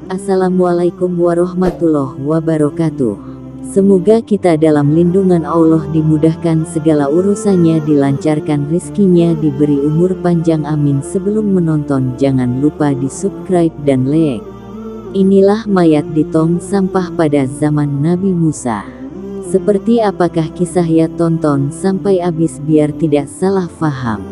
Assalamualaikum warahmatullahi wabarakatuh. Semoga kita dalam lindungan Allah, dimudahkan segala urusannya, dilancarkan rizkinya, diberi umur panjang, amin. Sebelum menonton jangan lupa di subscribe dan like. Inilah mayat di tong sampah pada zaman Nabi Musa. Seperti apakah kisahnya? Tonton sampai habis biar tidak salah faham.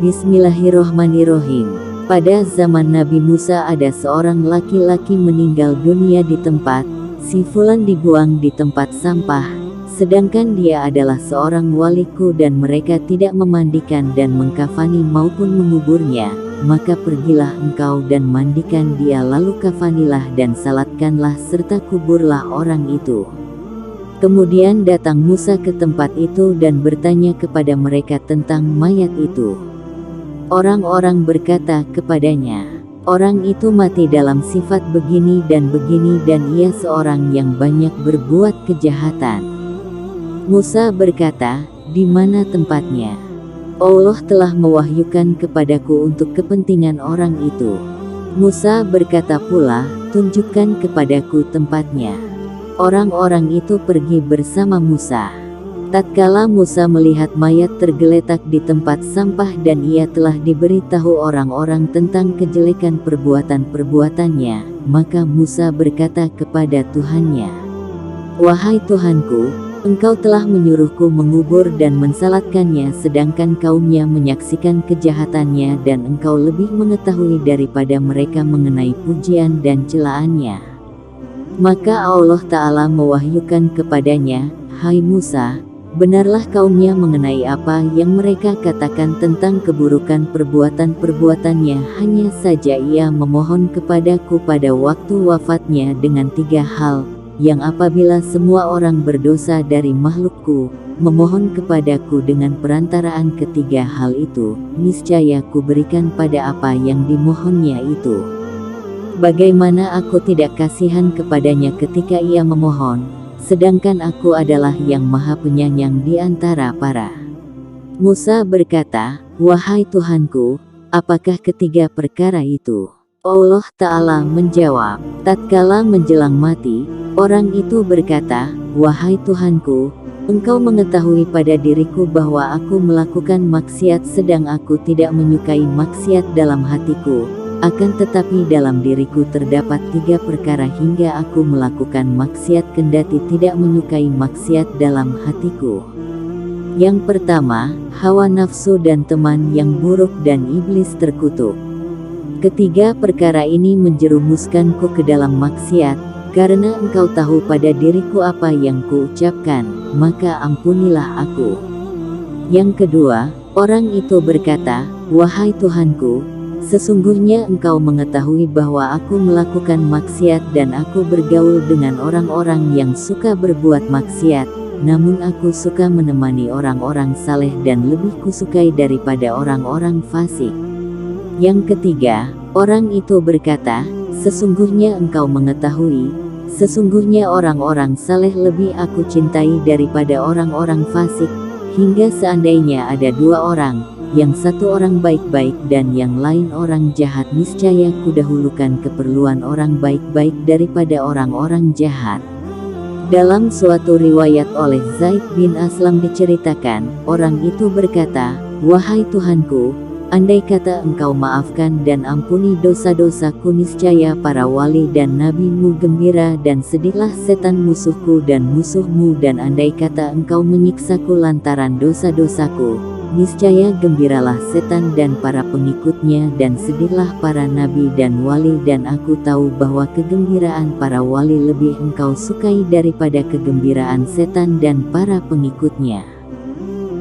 Bismillahirrohmanirrohim. Pada zaman Nabi Musa ada seorang laki-laki meninggal dunia di tempat, si fulan dibuang di tempat sampah, sedangkan dia adalah seorang waliku dan mereka tidak memandikan dan mengkafani maupun menguburnya. Maka pergilah engkau dan mandikan dia, lalu kafanilah dan salatkanlah serta kuburlah orang itu. Kemudian datang Musa ke tempat itu dan bertanya kepada mereka tentang mayat itu. Orang-orang berkata kepadanya, orang itu mati dalam sifat begini dan ia seorang yang banyak berbuat kejahatan. Musa berkata, di mana tempatnya? Allah telah mewahyukan kepadaku untuk kepentingan orang itu. Musa berkata pula, tunjukkan kepadaku tempatnya. Orang-orang itu pergi bersama Musa. Tatkala Musa melihat mayat tergeletak di tempat sampah dan ia telah diberitahu orang-orang tentang kejelekan perbuatan-perbuatannya, maka Musa berkata kepada Tuhannya, wahai Tuhanku, engkau telah menyuruhku mengubur dan mensalatkannya sedangkan kaumnya menyaksikan kejahatannya dan engkau lebih mengetahui daripada mereka mengenai pujian dan celaannya. Maka Allah Ta'ala mewahyukan kepadanya, hai Musa, benarlah kaumnya mengenai apa yang mereka katakan tentang keburukan perbuatan-perbuatannya, hanya saja ia memohon kepadaku pada waktu wafatnya dengan 3 hal, yang apabila semua orang berdosa dari makhlukku, memohon kepadaku dengan perantaraan ketiga hal itu, niscaya ku berikan pada apa yang dimohonnya itu. Bagaimana aku tidak kasihan kepadanya ketika ia memohon, sedangkan aku adalah yang maha penyayang di antara para. Musa berkata, wahai Tuhanku, apakah ketiga perkara itu? Allah Ta'ala menjawab, tatkala menjelang mati, orang itu berkata, wahai Tuhanku, engkau mengetahui pada diriku bahwa aku melakukan maksiat sedang aku tidak menyukai maksiat dalam hatiku. Akan tetapi dalam diriku terdapat 3 perkara hingga aku melakukan maksiat kendati tidak menyukai maksiat dalam hatiku. Yang pertama, hawa nafsu dan teman yang buruk dan iblis terkutuk. Ketiga perkara ini menjerumuskanku ke dalam maksiat, karena engkau tahu pada diriku apa yang kuucapkan, maka ampunilah aku. Yang kedua, orang itu berkata, wahai Tuhanku, sesungguhnya engkau mengetahui bahwa aku melakukan maksiat dan aku bergaul dengan orang-orang yang suka berbuat maksiat, namun aku suka menemani orang-orang saleh dan lebih kusukai daripada orang-orang fasik. Yang ketiga, orang itu berkata, sesungguhnya engkau mengetahui, sesungguhnya orang-orang saleh lebih aku cintai daripada orang-orang fasik, hingga seandainya ada 2 orang, yang satu orang baik-baik dan yang lain orang jahat, niscaya kudahulukan keperluan orang baik-baik daripada orang-orang jahat. Dalam suatu riwayat oleh Zaid bin Aslam diceritakan, orang itu berkata, wahai Tuhanku, andai kata engkau maafkan dan ampuni dosa-dosaku, niscaya para wali dan nabimu gembira dan sedihlah setan musuhku dan musuhmu, dan andai kata engkau menyiksaku lantaran dosa-dosaku, niscaya gembiralah setan dan para pengikutnya dan sedihlah para nabi dan wali, dan aku tahu bahwa kegembiraan para wali lebih engkau sukai daripada kegembiraan setan dan para pengikutnya.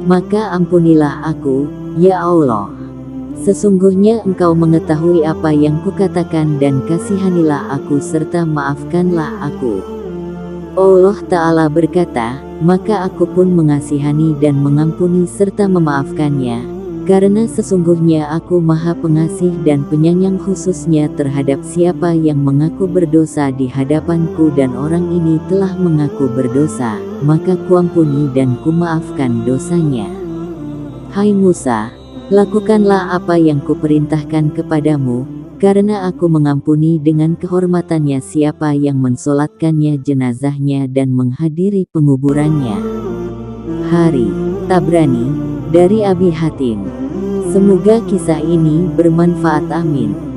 Maka ampunilah aku, ya Allah. Sesungguhnya engkau mengetahui apa yang kukatakan dan kasihanilah aku serta maafkanlah aku. Allah Ta'ala berkata, maka aku pun mengasihani dan mengampuni serta memaafkannya, karena sesungguhnya aku maha pengasih dan penyayang khususnya terhadap siapa yang mengaku berdosa di hadapanku, dan orang ini telah mengaku berdosa, maka kuampuni dan kumaafkan dosanya. Hai Musa, lakukanlah apa yang kuperintahkan kepadamu, karena aku mengampuni dengan kehormatannya siapa yang mensolatkannya jenazahnya dan menghadiri penguburannya. Hari Tabrani, dari Abi Hatim. Semoga kisah ini bermanfaat, amin.